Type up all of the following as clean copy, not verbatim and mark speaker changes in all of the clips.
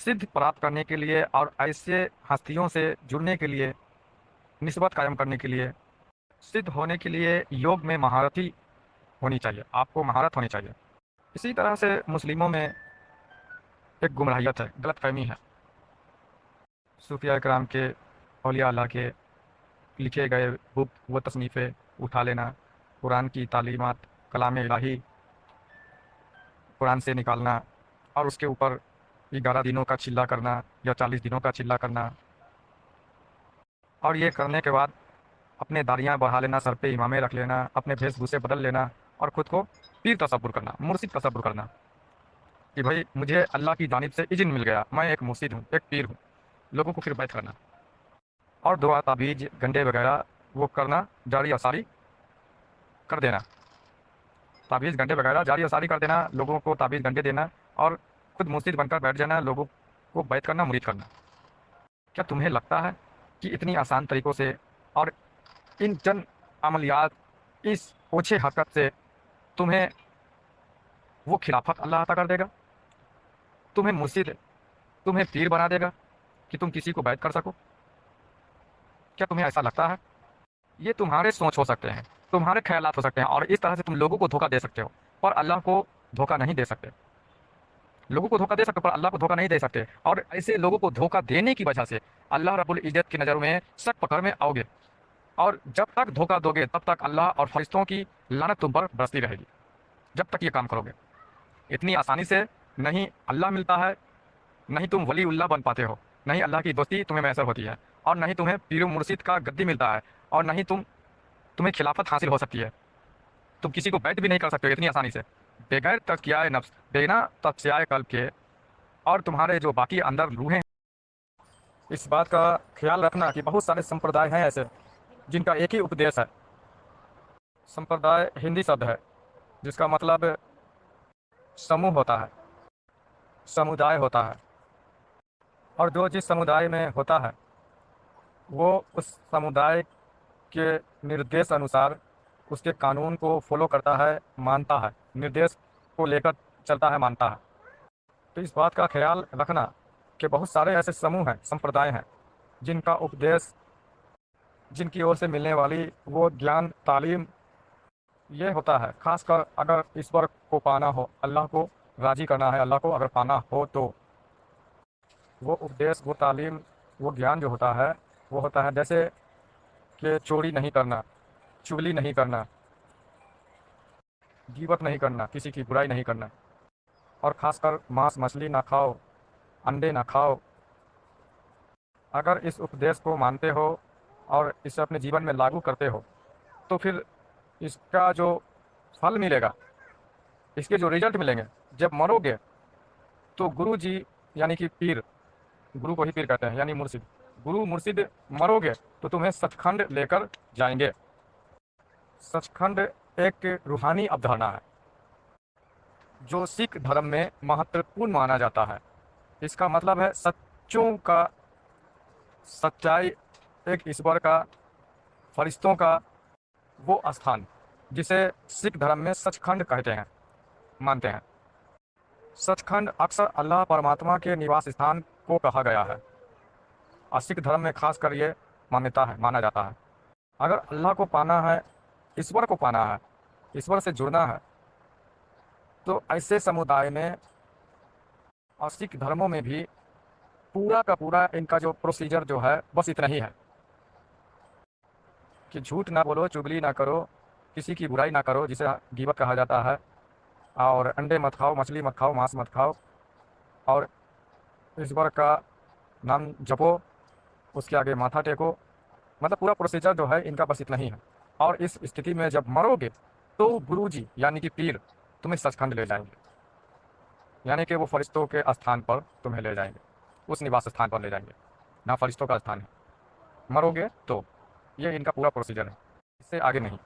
Speaker 1: सिद्ध प्राप्त करने के लिए और ऐसे हस्तियों से जुड़ने के लिए, निस्बत कायम करने के लिए, सिद्ध होने के लिए योग में महारथी होनी चाहिए, आपको महारत होनी चाहिए। इसी तरह से मुस्लिमों में एक गुमराहियत है, गलतफहमी है। सूफिया कराम के, औलिया अल्लाह के लिखे गए बुक व तसनीफ़ें उठा लेना, कुरान की तालीमात, कलाम इलाही कुरान से निकालना और उसके ऊपर 11 दिनों का चिल्ला करना या 40 दिनों का चिल्ला करना, और ये करने के बाद अपने दाढ़ियाँ बढ़ा लेना, सर पे इमामे रख लेना, अपने वेशभूषे बदल लेना और ख़ुद को पीर तसव्वुर करना, मुर्शिद तसव्वुर करना कि भाई मुझे अल्लाह की जानिब से इज़्न मिल गया, मैं एक मुर्शिद हूँ, एक पीर हूँ। लोगों को फिर बैत करना और दुआ ताबीज़ गंडे वगैरह वो करना, जारी असारी कर देना। ताबीज़ गंडे वगैरह जारी असारी कर देना, लोगों को ताबीज़ गंडे देना और खुद मुर्शिद बनकर बैठ जाना, लोगों को बैत करना, मुरीद करना। क्या तुम्हें लगता है कि इतनी आसान तरीक़ों से और इन चंद अमलियात, इस ओछे हरकत से तुम्हें वो खिलाफत अल्लाह अता कर देगा? तुम्हें मुर्शिद, तुम्हें पीर बना देगा कि तुम किसी को बैत कर सको? क्या तुम्हें ऐसा लगता है? ये तुम्हारे सोच हो सकते हैं, तुम्हारे ख़यालात हो सकते हैं और इस तरह से तुम लोगों को धोखा दे सकते हो, पर अल्लाह को धोखा नहीं दे सकते। लोगों को धोखा दे सकते हो पर अल्लाह को धोखा नहीं दे सकते, और ऐसे लोगों को धोखा देने की वजह से अल्लाह रब्बुल इज़्ज़त की नज़रों में सख्त पकड़ में आओगे, और जब तक धोखा दोगे तब तक अल्लाह और फरिश्तों की लानत तुम पर बरसती रहेगी, जब तक ये काम करोगे। इतनी आसानी से नहीं अल्लाह मिलता है, नहीं तुम वलीउल्लाह बन पाते हो, नहीं अल्लाह की दोस्ती तुम्हें मैसर होती है, और नहीं तुम्हें पीर मुर्शिद का गद्दी मिलता है, और नहीं तुम्हें खिलाफत हासिल हो सकती है। तुम किसी को बैत भी नहीं कर सकते हो इतनी आसानी से, बगैर तज़किया नफ्स, बिना तज़किया क़ल्ब के। और तुम्हारे जो बाकी अंदर रूहें, इस बात का ख्याल रखना कि बहुत सारे संप्रदाय हैं ऐसे जिनका एक ही उपदेश है। संप्रदाय हिंदी शब्द है जिसका मतलब समूह होता है, समुदाय होता है, और जो जिस समुदाय में होता है वो उस समुदाय के निर्देश अनुसार उसके कानून को फॉलो करता है, मानता है, निर्देश को लेकर चलता है, मानता है। तो इस बात का ख्याल रखना कि बहुत सारे ऐसे समूह हैं, संप्रदाय हैं, जिनका उपदेश, जिनकी ओर से मिलने वाली वो ज्ञान, तालीम ये होता है, ख़ासकर अगर ईश्वर को पाना हो, अल्लाह को राज़ी करना है, अल्लाह को अगर पाना हो, तो वो उपदेश, वो तालीम, वो ज्ञान जो होता है वो होता है जैसे कि चोरी नहीं करना, चुगली नहीं करना, गीबत नहीं करना, किसी की बुराई नहीं करना, और ख़ासकर मांस मछली ना खाओ, अंडे ना खाओ। अगर इस उपदेश को मानते हो और इसे अपने जीवन में लागू करते हो तो फिर इसका जो फल मिलेगा, इसके जो रिजल्ट मिलेंगे जब मरोगे, तो गुरु जी यानी कि पीर, गुरु को ही पीर कहते हैं यानी मुर्शिद, गुरु मुर्शिद मरोगे तो तुम्हें सचखंड लेकर जाएंगे। सचखंड एक रूहानी अवधारणा है जो सिख धर्म में महत्वपूर्ण माना जाता है। इसका मतलब है सच्चों का, सच्चाई, एक ईश्वर का, फरिश्तों का वो स्थान जिसे सिख धर्म में सचखंड कहते हैं, मानते हैं। सचखंड अक्सर अल्लाह परमात्मा के निवास स्थान को कहा गया है, और सिख धर्म में खासकर ये मान्यता है, माना जाता है। अगर अल्लाह को पाना है, ईश्वर को पाना है, ईश्वर से जुड़ना है, तो ऐसे समुदाय में और सिख धर्मों में भी पूरा का पूरा इनका जो प्रोसीजर जो है बस इतना ही है कि झूठ ना बोलो, चुगली ना करो, किसी की बुराई ना करो जिसे गीबत कहा जाता है, और अंडे मत खाओ, मछली मत खाओ, मांस मत खाओ, और ईश्वर का नाम जपो, उसके आगे माथा टेको। मतलब पूरा प्रोसीजर जो है इनका बस इतना ही है। और इस स्थिति में जब मरोगे तो गुरुजी यानी कि पीर तुम्हें सचखंड ले जाएंगे, यानी कि वो फरिश्तों के स्थान पर तुम्हें ले जाएंगे, उस निवास स्थान पर ले जाएंगे, ना फरिश्तों का स्थान है। मरोगे तो ये इनका पूरा प्रोसीजर है, इससे आगे नहीं,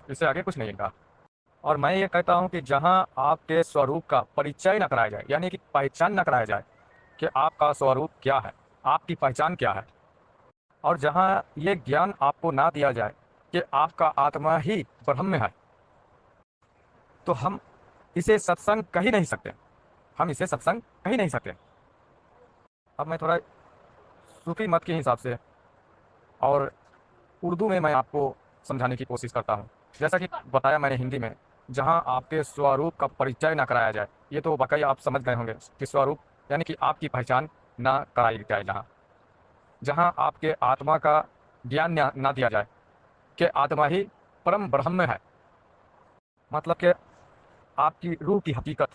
Speaker 1: इससे आगे कुछ नहीं इनका। और मैं ये कहता हूँ कि जहाँ आपके स्वरूप का परिचय न कराया जाए, यानी कि पहचान न कराया जाए कि आपका स्वरूप क्या है, आपकी पहचान क्या है, और जहाँ ये ज्ञान आपको ना दिया जाए कि आपका आत्मा ही ब्रह्म है, तो हम इसे सत्संग कह ही नहीं सकते, हम इसे सत्संग कह ही नहीं सकते। अब मैं थोड़ा सूफी मत के हिसाब से और उर्दू में मैं आपको समझाने की कोशिश करता हूँ। जैसा कि बताया मैंने हिंदी में, जहाँ आपके स्वरूप का परिचय ना कराया जाए, ये तो वाकई आप समझ गए होंगे कि स्वरूप यानी कि आपकी पहचान ना कराई जाए, जहाँ जहाँ आपके आत्मा का ज्ञान ना दिया जाए कि आत्मा ही परम ब्रह्म है, मतलब कि आपकी रूह की हकीकत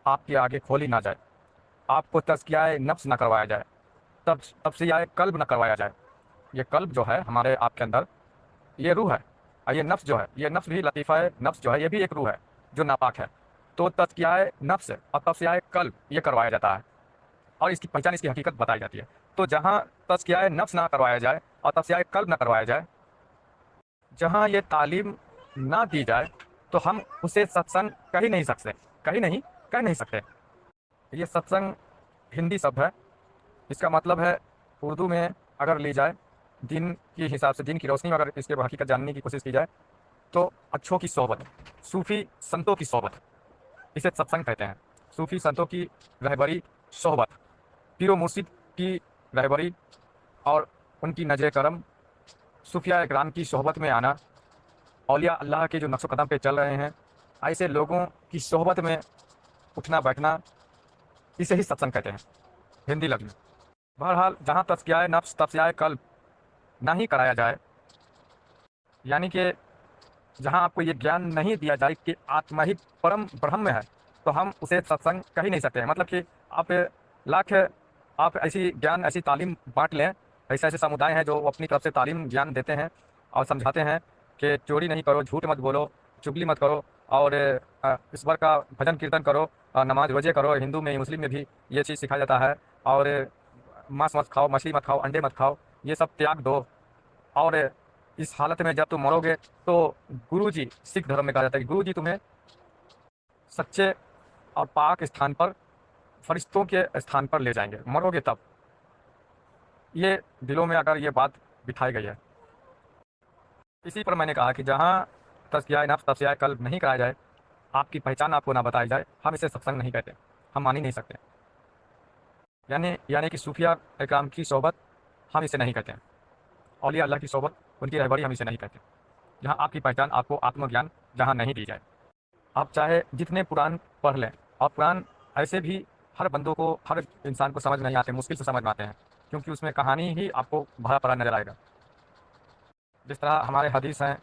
Speaker 1: आपके आगे खोली ना जाए, आपको तज़किया नफ्स ना करवाया जाए, तब तफसिया कल्ब ना करवाया जाए। ये कल्ब जो है हमारे आपके अंदर, ये रूह है, और ये नफ्स जो है, ये नफ्स भी लतीफ़ा है, नफ्स जो है ये भी एक रूह है जो नापाक है। तो तज़किया नफ्स और तफसिया कल्ब ये करवाया जाता है और इसकी पहचान, इसकी हकीकत बताई जाती है। तो जहाँ तज़किया नफ्स ना करवाया जाए और तफसिया कल्ब ना करवाया जाए, जहाँ ये तालीम ना दी जाए, तो हम उसे सत्संग कह ही नहीं सकते, कहीं नहीं कह नहीं सकते। ये सत्संग हिंदी शब्द है, इसका मतलब है उर्दू में अगर ली जाए, दिन के हिसाब से, दिन की रोशनी में अगर इसके हकीकत जानने की कोशिश की जाए, तो अच्छों की सोहबत, सूफ़ी संतों की सोहबत, इसे सत्संग कहते हैं। सूफ़ी संतों की रहबरी, सोहबत, पीरो मुर्शिद की रहबरी और उनकी नजर करम, सूफिया इकराम की सोहबत में आना, औलिया अल्लाह के जो नक्शो कदम पे चल रहे हैं, ऐसे लोगों की सोहबत में उठना बैठना, इसे ही सत्संग कहते हैं हिंदी लफ्ज़ में। बहरहाल जहाँ तज़किया नफ्स तफसिया कल्ब ना ही कराया जाए, यानी कि जहाँ आपको ये ज्ञान नहीं दिया जाए कि आत्मा ही परम ब्रह्म है, तो हम उसे सत्संग कह ही नहीं सकते हैं। मतलब कि आप लाख आप ऐसी ज्ञान, ऐसी तालीम बांट लें, ऐसे ऐसे समुदाय हैं जो अपनी तरफ से तालीम ज्ञान देते हैं और समझाते हैं कि चोरी नहीं करो, झूठ मत बोलो, चुगली मत करो, और ईश्वर का भजन कीर्तन करो, नमाज रोजे करो। हिंदू में, मुस्लिम में भी ये चीज़ सिखाया जाता है। और मांस मत खाओ, मछली मत खाओ, अंडे मत खाओ, ये सब त्याग दो। और इस हालत में जब तुम मरोगे, तो गुरु जी, सिख धर्म में कहा जाता है कि गुरु जी तुम्हें सच्चे और पाक स्थान पर, फरिश्तों के स्थान पर ले जाएंगे, मरोगे तब। ये दिलों में अगर ये बात बिठाई गई है, इसी पर मैंने कहा कि जहाँ तज़किया नफ्स तफसिया कल्ब नहीं कराया जाए, आपकी पहचान आपको ना बताई जाए, हम इसे सत्संग नहीं कहते, हम मान ही नहीं सकते। यानी कि सूफिया इकराम की सोहबत हम इसे नहीं कहते हैं, औलिया अल्लाह की सोहबत, उनकी रहबरी हम इसे नहीं कहते, जहाँ आपकी पहचान, आपको आत्मज्ञान जहाँ नहीं दी जाए। आप चाहे जितने पुराण पढ़ लें, और पुराण ऐसे भी हर बंदों को, हर इंसान को समझ नहीं आते, मुश्किल से समझ में आते हैं, क्योंकि उसमें कहानी ही आपको भरा पड़ा नजर आएगा। जिस तरह हमारे हदीस हैं,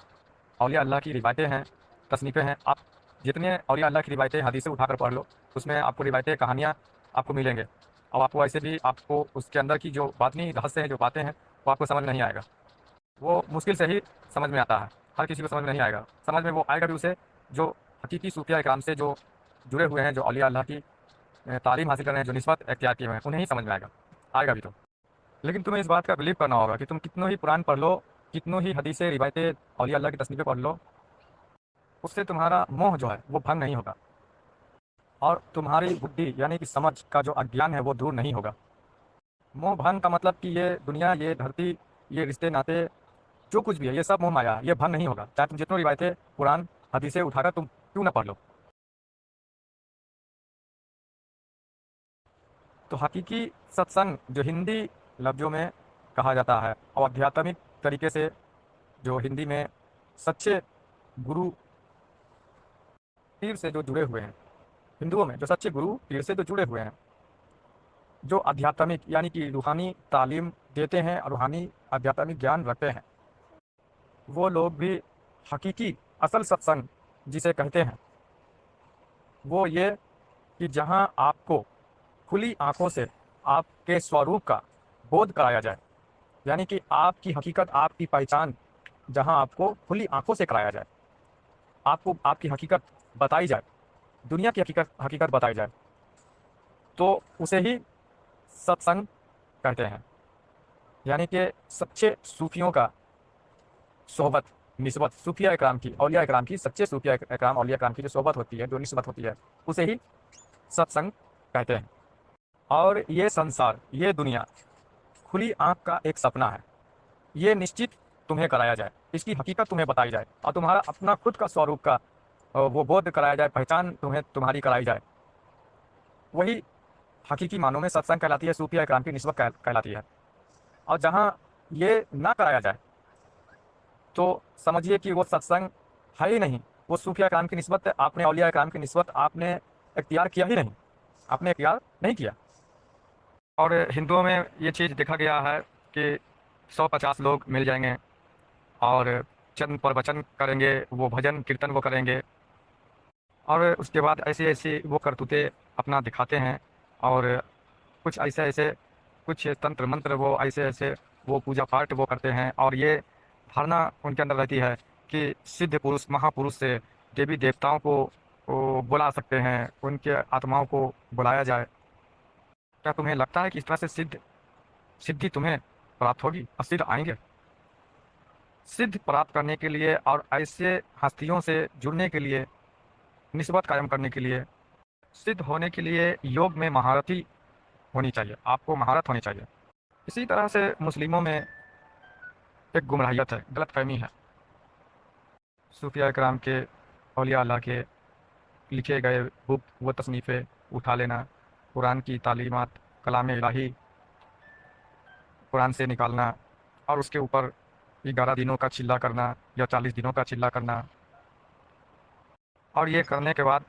Speaker 1: औलिया अल्लाह की रिवायतें हैं, तसनीफ़ें हैं, आप जितने औलिया अल्लाह की रिवायतें, हदीसें उठाकर पढ़ लो, उसमें आपको रिवायतें, कहानियाँ आपको मिलेंगे। और आपको ऐसे भी, आपको उसके अंदर की जो बातनी रहस्य हैं, जो बातें हैं, वो आपको समझ नहीं आएगा। वो मुश्किल से ही समझ में आता है, हर किसी को समझ में नहीं आएगा। समझ में वो आएगा भी उसे जो हकीकी सूफिया इकराम से जो जुड़े हुए हैं, जो औलिया अल्लाह की तालीम हासिल कर रहे हैं, जो निस्बत इख्तियार किए हुए हैं, उन्हें ही समझ में आएगा, आएगा भी तो। लेकिन तुम्हें इस बात का बिलीव करना होगा कि तुम कितनों ही कुरान पढ़ लो, कितनों ही हदीसें, रिवायतें, औलिया अल्लाह की तस्नीफ़ें पढ़ लो, उससे तुम्हारा मोह जो है वो भंग नहीं होगा, और तुम्हारी बुद्धि यानी कि समझ का जो अज्ञान है वो दूर नहीं होगा। मोह भंग का मतलब कि ये दुनिया, ये धरती, ये रिश्ते नाते, जो कुछ भी है, ये सब मोह माया है, ये भंग नहीं होगा, चाहे तुम जितनी रिवायतें, कुरान, हदीसें उठाकर तुम क्यों ना पढ़ लो। तो हकीकी सत्संग जो हिंदी लफ्ज़ों में कहा जाता है, और आध्यात्मिक तरीके से जो हिंदी में सच्चे गुरु पीर से जो जुड़े हुए हैं, हिंदुओं में जो सच्चे गुरु पीर से जो जुड़े हुए हैं, जो आध्यात्मिक यानी कि रूहानी तालीम देते हैं और रूहानी आध्यात्मिक ज्ञान रखते हैं, वो लोग भी हकीकी असल सत्संग जिसे कहते हैं, वो ये कि जहाँ आपको खुली आंखों से आपके स्वरूप का बोध कराया जाए, यानी कि आपकी हकीकत, आपकी पहचान जहाँ आपको खुली आंखों से कराया जाए, आपको आपकी हकीकत बताई जाए, दुनिया की हकीकत हकीकत बताई जाए, तो उसे ही सत्संग कहते हैं। यानी कि सच्चे सूफियों का सोहबत, निस्बत, सूफिया इकराम की, औलिया इकराम की, सच्चे सूफिया इकराम, औलिया इकराम की जो सोहबत होती है, जो निस्बत होती है, उसे ही सत्संग कहते हैं। और ये संसार, ये दुनिया खुली आंख का एक सपना है, ये निश्चित तुम्हें कराया जाए, इसकी हकीकत तुम्हें बताई जाए, और तुम्हारा अपना खुद का स्वरूप का वो बोध कराया जाए, पहचान तुम्हें तुम्हारी कराई जाए, वही हकीकी मानों में सत्संग कहलाती है, सूफिया इकराम की निस्बत कहलाती है। और जहाँ ये ना कराया जाए तो समझिए कि वो सत्संग है ही नहीं, वो सूफिया इकराम की निस्बत, आपने औलिया इकराम की निस्बत आपने इख्तियार किया ही नहीं, आपने इख्तियार नहीं किया। और हिंदुओं में ये चीज़ देखा गया है कि 150 लोग मिल जाएंगे और चंद प्रवचन करेंगे, वो भजन कीर्तन वो करेंगे, और उसके बाद ऐसे ऐसे वो करतूते अपना दिखाते हैं, और कुछ ऐसे ऐसे कुछ तंत्र मंत्र वो ऐसे ऐसे वो पूजा पाठ वो करते हैं, और ये धारणा उनके अंदर रहती है कि सिद्ध पुरुष महापुरुष से देवी देवताओं को वो बुला सकते हैं, उनके आत्माओं को बुलाया जाए। क्या तुम्हें लगता है कि इस तरह से सिद्धि तुम्हें प्राप्त होगी और सिद्ध आएंगे? सिद्ध प्राप्त करने के लिए और ऐसे हस्तियों से जुड़ने के लिए, निस्बत कायम करने के लिए, सिद्ध होने के लिए योग में महारथी होनी चाहिए, आपको महारत होनी चाहिए। इसी तरह से मुस्लिमों में एक गुमराहियत है, गलतफहमी है। सूफिया इकराम के, औलिया अल्लाह के लिखे गए बुक व तसनीफ़ें उठा लेना, कुरान की तालीमात, कलाम इलाही कुरान से निकालना, और उसके ऊपर 11 दिनों का चिल्ला करना या 40 दिनों का चिल्ला करना, और ये करने के बाद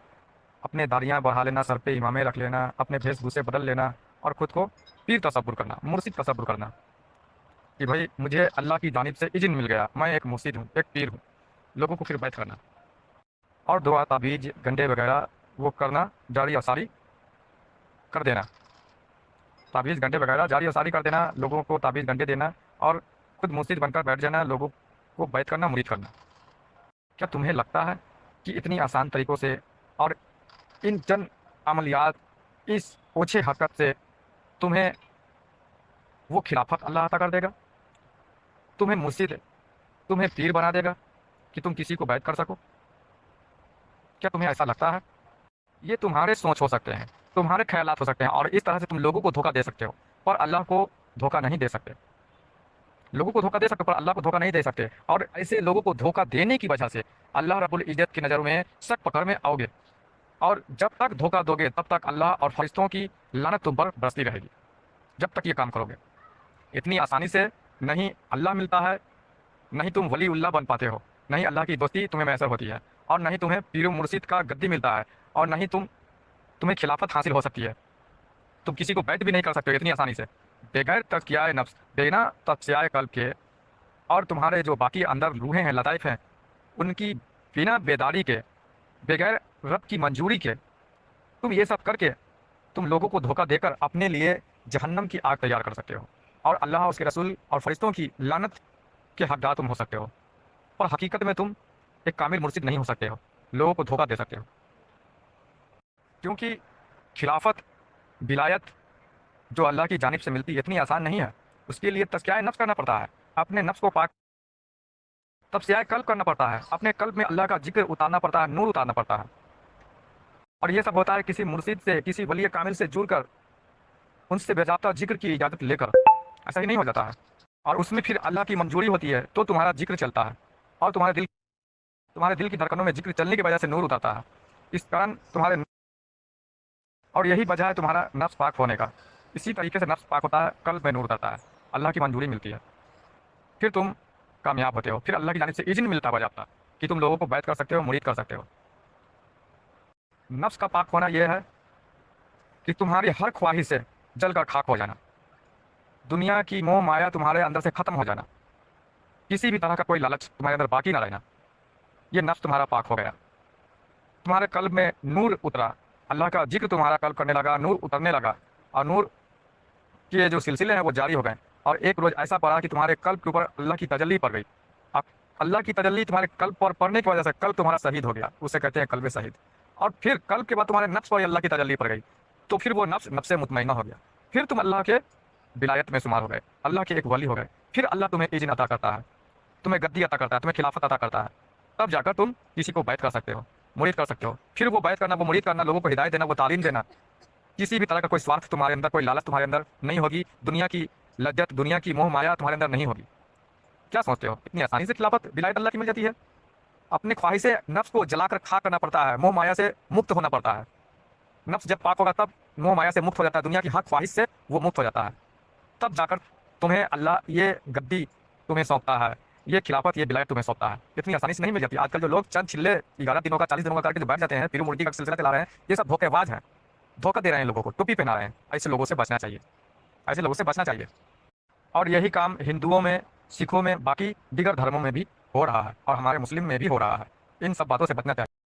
Speaker 1: अपने दाढ़ियाँ बढ़ा लेना, सर पे इमामे रख लेना, अपने वेशभूषे बदल लेना, और ख़ुद को पीर तसव्वुर करना, मुर्शिद तसव्वुर करना कि भाई मुझे अल्लाह की जानिब से इज़्न मिल गया, मैं एक मुर्शिद हूँ, एक पीर हूँ। लोगों को फिर बैत करना और दुआ ताबीज़ गंडे वगैरह वो करना, जारी और सारी कर देना। ताबीज़ गंडे वगैरह जारी और सारी कर देना, लोगों को ताबीज़ गंडे देना, और खुद मुर्शिद बनकर बैठ जाना, लोगों को बैत करना, मुरीद करना। क्या तुम्हें लगता है कि इतनी आसान तरीक़ों से और इन चंद अमलियात, इस ओछे हरकत से तुम्हें वो खिलाफत अल्लाह अता कर देगा, तुम्हें मुर्शिद, तुम्हें पीर बना देगा कि तुम किसी को बैत कर सको? क्या तुम्हें ऐसा लगता है? ये तुम्हारे सोच हो सकते हैं, तुम्हारे ख्यालात हो सकते हैं, और इस तरह से तुम लोगों को धोखा दे सकते हो, पर अल्लाह को धोखा नहीं दे सकते। लोगों को धोखा दे सकते हो, पर अल्लाह को धोखा नहीं दे सकते, और ऐसे लोगों को धोखा देने की वजह से अल्लाह रब्बुल इज़्ज़त की नज़र में सख्त पकड़ में आओगे, और जब तक धोखा दोगे तब तक अल्लाह और फरिश्तों की लानत तुम पर बरसती रहेगी, जब तक ये काम करोगे। इतनी आसानी से नहीं अल्लाह मिलता है, नहीं तुम वलीउल्लाह बन पाते हो, नहीं अल्लाह की दोस्ती तुम्हें मैसर होती है, और नहीं तुम्हें पीर मुर्शिद का गद्दी मिलता है, और नहीं तुम्हें खिलाफत हासिल हो सकती है। तुम किसी को बैत भी नहीं कर सकते हो इतनी आसानी से, बगैर तज़कियाए नफ्स, बिना तज़कियाए क़ल्ब के, और तुम्हारे जो बाकी अंदर रूहें हैं, लताइफ हैं, उनकी बिना बेदारी के, बगैर रब की मंजूरी के, तुम ये सब करके तुम लोगों को धोखा देकर अपने लिए जहन्नम की आग तैयार कर सकते हो, और अल्लाह, उसके रसूल और फरिश्तों की लानत के हकदार तुम हो सकते हो। और हकीकत में तुम एक कामिल मुर्शिद नहीं हो सकते हो, लोगों को धोखा दे सकते हो। क्योंकि खिलाफत, विलायत जो अल्लाह की जानिब से मिलती है इतनी आसान नहीं है, उसके लिए तज़किया नफ्स करना पड़ता है, अपने नफ्स को पाक, तज़किया क़ल्ब करना पड़ता है, अपने क़ल्ब में अल्लाह का जिक्र उतारना पड़ता है, नूर उतारना पड़ता है। और ये सब होता है किसी मुर्शिद से, किसी वली कामिल से जुड़कर, उनसे बेज़ाब्ता जिक्र की इजाज़त लेकर, ऐसा ही नहीं हो जाता है। और उसमें फिर अल्लाह की मंजूरी होती है तो तुम्हारा जिक्र चलता है, और तुम्हारे दिल की धड़कनों में जिक्र चलने की वजह से नूर उतरता है। इस कारण तुम्हारे, और यही वजह है तुम्हारा नफ्स पाक होने का। इसी तरीके से नफ्स पाक होता है, क़ल्ब में नूर उतरता है, अल्लाह की मंजूरी मिलती है, फिर तुम कामयाब होते हो, फिर अल्लाह की जानिब से इज़्न मिलता है बाज़ाब्ता कि तुम लोगों को बैत कर सकते हो, मुरीद कर सकते हो। नफ्स का पाक होना यह है कि तुम्हारी हर ख्वाहिश से जल कर खाक हो जाना, दुनिया की मोह माया तुम्हारे अंदर से ख़त्म हो जाना, किसी भी तरह का कोई लालच तुम्हारे अंदर बाकी ना रहना, ये नफ्स तुम्हारा पाक हो गया। तुम्हारे क़ल्ब में नूर उतरा, अल्लाह का जिक्र तुम्हारा क़ल्ब करने लगा, नूर उतरने लगा, और नूर के जो सिलसिले हैं वो जारी हो गए, और एक रोज़ ऐसा पड़ा कि तुम्हारे क़ल्ब के ऊपर अल्लाह की तजल्ली पड़ गई। अब अल्लाह की तजल्ली तुम्हारे क़ल्ब पर पड़ने की वजह से क़ल्ब तुम्हारा शहीद हो गया, उसे कहते हैं क़ल्ब शहीद। और फिर क़ल्ब के बाद तुम्हारे नफ्स पर अल्लाह की तजल्ली पड़ गई, तो फिर वो नफ्स नफ्से मुतमइन्ना हो गया, फिर तुम अल्लाह के विलायत में शुमार हो गए, अल्लाह के एक वली हो गए। फिर अल्लाह तुम्हें इज़्न अता करता है, तुम्हें गद्दी अता करता है, तुम्हें खिलाफत अता करता है, तब जाकर तुम किसी को बैत कर सकते हो, मुरीद कर सकते हो। फिर वो बैत करना, वो मुरीद करना, लोगों को हिदायत देना, वो तालीम देना, किसी भी तरह का कोई स्वार्थ तुम्हारे अंदर, कोई लालच तुम्हारे अंदर नहीं होगी, दुनिया की लज्जत, दुनिया की मोह माया तुम्हारे अंदर नहीं होगी। क्या समझते हो इतनी आसानी से खिलाफत विलायत अल्लाह की मिल जाती है? अपने ख्वाहिशे नफ्स को जलाकर खा करना पड़ता है, मोह माया से मुक्त होना पड़ता है। नफ्स जब पाक होगा तब मोह माया से मुक्त हो जाता है, दुनिया की हक ख्वाहिश से वो मुक्त हो जाता है, तब जाकर तुम्हें अल्लाह ये गद्दी तुम्हें सौंपता है, ये खिलाफत, ये विलायत तुम्हें सौंपता है। इतनी आसानी से नहीं मिल जाती। आजकल जो लोग चंद छिल्ले 11 दिनों का 40 दिनों का करके जो बैठ जाते हैं, पीरू मुर्गी का सिलसिला चला रहे हैं, ये सब धोखेबाज हैं, धोखा दे रहे हैं लोगों को, टोपी पहना रहे हैं। ऐसे लोगों से बचना चाहिए, ऐसे लोगों से बचना चाहिए। और यही काम हिंदुओं में, सिखों में, बाकी दीगर धर्मों में भी हो रहा है और हमारे मुस्लिम में भी हो रहा है। इन सब बातों से बचना चाहिए।